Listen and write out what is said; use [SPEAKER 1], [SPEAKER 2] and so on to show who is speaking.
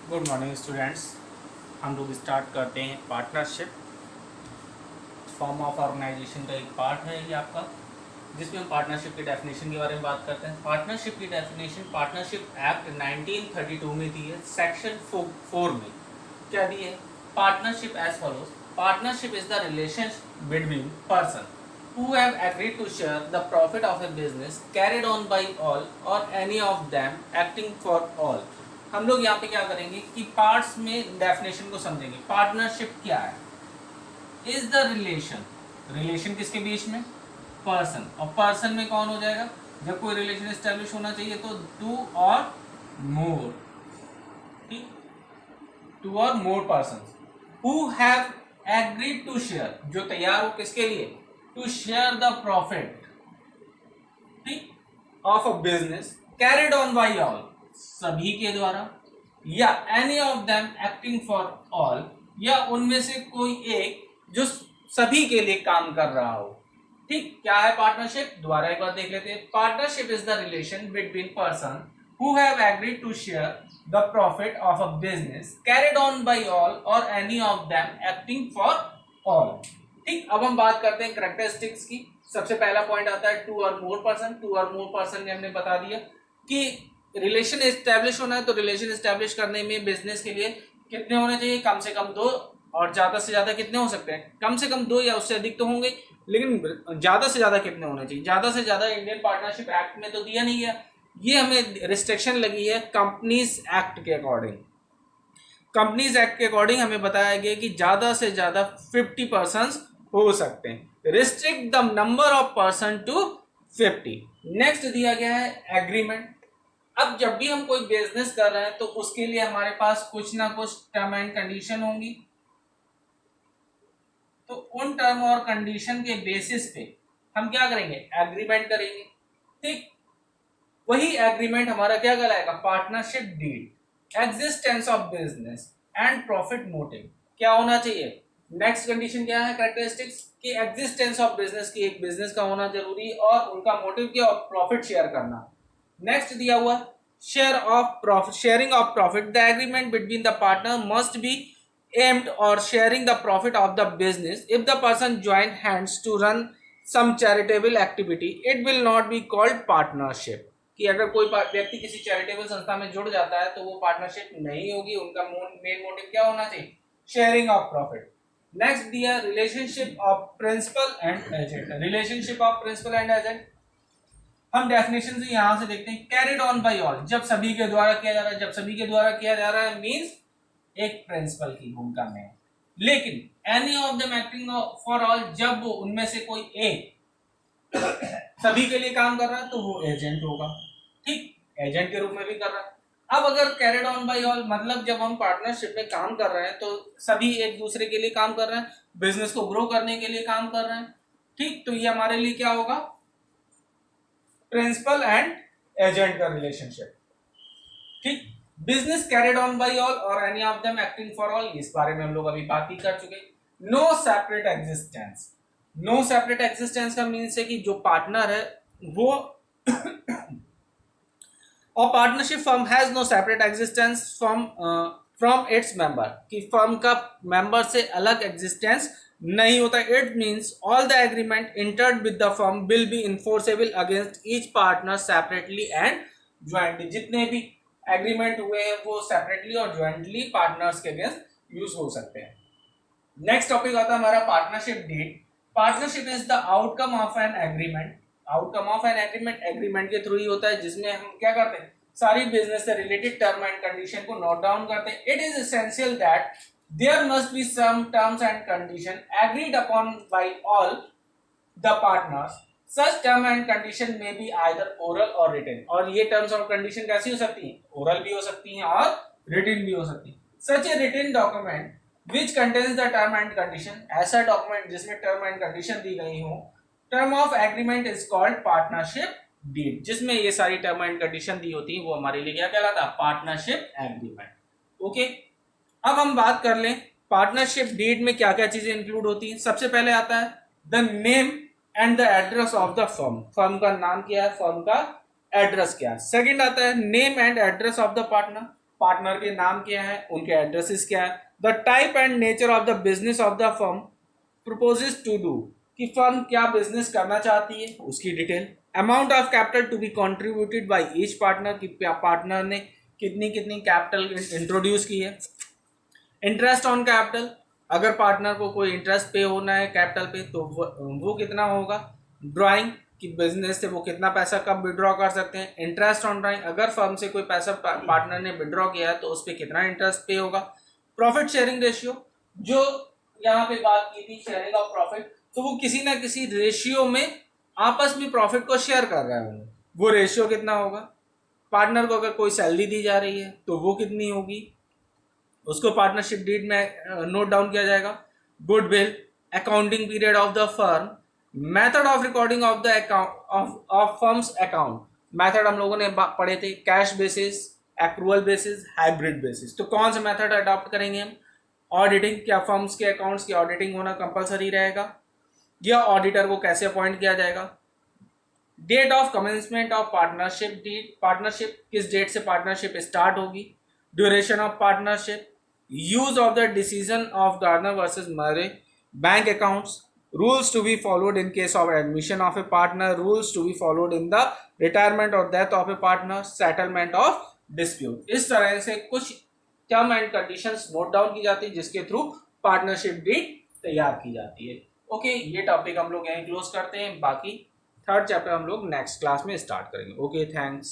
[SPEAKER 1] Good morning students. हम लोग start करते हैं पार्टनरशिप। फॉर्म ऑफ ऑर्गेनाइजेशन का एक पार्ट है ये आपका, जिसमें हम पार्टनरशिप की डेफिनेशन के बारे में बात करते हैं। पार्टनरशिप की डेफिनेशन पार्टनरशिप एक्ट 1932 में दी है, सेक्शन 4 में क्या दी है? Partnership as follows. Partnership is the relation between person who have agreed to share the profit of a business carried on by all or any of them acting for all। हम लोग यहाँ पे क्या करेंगे कि पार्ट्स में definition को समझेंगे। पार्टनरशिप क्या है? इज द रिलेशन, रिलेशन किसके बीच में? पर्सन। और पर्सन में कौन हो जाएगा? जब कोई रिलेशन एस्टेब्लिश होना चाहिए तो टू और मोर, ठीक, टू और more person who have agreed to share, जो तैयार हो किसके लिए? टू शेयर द प्रॉफिट, ठीक, of a business carried on by all, सभी के द्वारा, या any of them acting for all, या उनमें से कोई एक जो सभी के लिए काम कर रहा हो। ठीक, क्या है पार्टनरशिप? दोबारा एक बार देख लेते हैं। Partnership is the relation between person who have agreed to share the profit of a business carried on by all or any of them acting for all. ठीक, अब हम बात करते हैं कैरेक्टरिस्टिक्स की। सबसे पहला पॉइंट आता है टू और मोर पर्सन। टू और मोर पर्सन ने हमने बता दिया कि रिलेशन एस्टेब्लिश होना है, तो रिलेशन एस्टेब्लिश करने में बिजनेस के लिए कितने होने चाहिए? कम से कम दो, और ज्यादा से ज्यादा कितने हो सकते हैं? कम से कम दो या उससे अधिक तो होंगे, लेकिन ज्यादा से ज्यादा कितने होने चाहिए? ज्यादा से ज्यादा इंडियन पार्टनरशिप एक्ट में तो दिया नहीं गया, ये हमें रिस्ट्रिक्शन लगी है कंपनीज एक्ट के अकॉर्डिंग। कंपनीज एक्ट के अकॉर्डिंग हमें बताया गया कि ज्यादा से ज्यादा 50% हो सकते हैं। Restrict the number of person to 50। Next दिया गया है एग्रीमेंट। अब जब भी हम कोई बिजनेस कर रहे हैं तो उसके लिए हमारे पास कुछ ना कुछ टर्म एंड कंडीशन होंगी, तो उन टर्म और कंडीशन के बेसिस पे हम क्या करेंगे? एग्रीमेंट करेंगे। ठीक, वही एग्रीमेंट हमारा क्या कहलाएगा? Partnership deed. Existence of business and profit motive क्या होना चाहिए? नेक्स्ट कंडीशन क्या है? कैरेक्टरिस्टिक्स कि एग्जिस्टेंस ऑफ बिजनेस की, एक बिजनेस का होना जरूरी, और उनका मोटिव क्या? प्रॉफिट शेयर करना। नेक्स्ट दिया हुआ share of profit, sharing of profit. The agreement between the partner must be aimed or sharing the profit of the business. If the person join hands to run some charitable activity, it will not be called partnership। कि अगर कोई व्यक्ति किसी charitable संस्था में जुड़ जाता है तो वो पार्टनरशिप नहीं होगी। उनका मेन मोटिव क्या होना चाहिए? Sharing of profit. नेक्स्ट दिया relationship of principal and agent. Relationship of principal and agent हम डेफिनेशन से यहां से देखते हैं। कैरिड ऑन बाय ऑल, जब सभी के द्वारा किया जा रहा है। जब सभी के द्वारा किया जा रहा है मींस एक प्रिंसिपल की भूमिका में है। लेकिन any of them acting for all, जब वो उनमें से कोई एक सभी के लिए काम कर रहा है तो वो एजेंट होगा। ठीक, एजेंट के रूप में भी कर रहा है। अब अगर कैरिड ऑन बाय ऑल मतलब जब हम पार्टनरशिप में काम कर रहे हैं तो सभी एक दूसरे के लिए काम कर रहे हैं, बिजनेस को ग्रो करने के लिए काम कर रहे हैं। ठीक, तो ये हमारे लिए क्या होगा? प्रिंसिपल एंड एजेंट का रिलेशनशिप। ठीक, business carried on by all or any of them acting for all, इस बारे में हम लोग अभी बात ही कर चुके। No separate existence. No separate existence का मीन्स है कि जो पार्टनर है वो और partnership firm has no separate existence from its member, कि फर्म का मेंबर से अलग एग्जिस्टेंस नहीं होता। It means all the agreement entered with the firm will be enforceable against each partner separately and jointly. जितने भी एग्रीमेंट हुए हैं वो सेपरेटली और ज्वाइंटली पार्टनर्स के अगेंस्ट यूज हो सकते हैं। नेक्स्ट टॉपिक आता है हमारा partnership deed. Partnership is the outcome of an agreement. Outcome of an agreement, agreement के थ्रू ही होता है, जिसमें हम क्या करते हैं? सारी बिजनेस से रिलेटेड टर्म एंड कंडीशन को नोट डाउन करते हैं। It is essential that there must be some terms and condition agreed upon by all the partners. Such term and condition may be either oral or written। और ये terms और condition कैसी हो सकती हैं? oral भी हो सकती हैं और written भी हो सकती हैं। Such a written document which contains the term and condition, ऐसा document जिसमें term and condition दी गई हो, term of agreement is called partnership deed। जिसमें ये सारी term and condition दी होती हैं वो हमारे लिए क्या कहलाता है? Partnership agreement. ओके, अब हम बात कर लें पार्टनरशिप डीड में क्या क्या चीजें इंक्लूड होती हैं। सबसे पहले आता है the name and the address of the firm. Firm का नाम क्या है, फर्म का एड्रेस क्या है। सेकंड आता है name and address of the partner.
[SPEAKER 2] Partner के नाम क्या है, उनके एड्रेसेस क्या है, the type and nature of the business of the firm proposes to do, कि फर्म क्या बिजनेस करना चाहती है उसकी detail, amount of capital to be contributed by each partner, कि पार्टनर ने कितनी कितनी कैपिटल इंट्रोड्यूस की है, इंटरेस्ट ऑन कैपिटल, अगर पार्टनर को कोई इंटरेस्ट पे होना है कैपिटल पे तो वो कितना होगा, ड्राइंग कि बिजनेस से वो कितना पैसा कब विड्रॉ कर सकते हैं, इंटरेस्ट ऑन ड्राइंग, अगर फर्म से कोई पैसा पार्टनर ने विड्रॉ किया है तो उस पर कितना इंटरेस्ट पे होगा, प्रॉफिट शेयरिंग रेशियो, जो यहाँ पे बात की थी शेयरिंग ऑफ प्रॉफिट, तो वो किसी ना किसी रेशियो में आपस में प्रॉफिट को शेयर कर रहे होंगे, वो रेशियो कितना होगा, पार्टनर को अगर कोई सैलरी दी जा रही है तो वो कितनी होगी, उसको पार्टनरशिप डीड में नोट डाउन किया जाएगा, goodwill, accounting period of the firm, method of recording of the account of firms account, method हम लोगों ने पढ़े थे cash basis, accrual basis, hybrid basis, तो कौन सा मेथड अडॉप्ट करेंगे हम, ऑडिटिंग, क्या फर्म्स के अकाउंट्स की ऑडिटिंग होना कंपलसरी रहेगा, या ऑडिटर को कैसे अपॉइंट किया जाएगा, date of commencement of partnership deed, partnership किस डेट से पार्टनरशिप स्टार्ट होगी, duration of partnership, use of the decision of Garner versus Murray, bank accounts, rules to be followed in case of admission of a partner, rules to be followed in the retirement or death of a partner, settlement of dispute, इस तरह से कुछ term and conditions note down की जाती है जिसके through partnership deed तैयार की जाती है। ओके, ये टॉपिक हम लोग यहीं क्लोज करते हैं, बाकी थर्ड चैप्टर हम लोग नेक्स्ट क्लास में स्टार्ट करेंगे। Okay, thanks.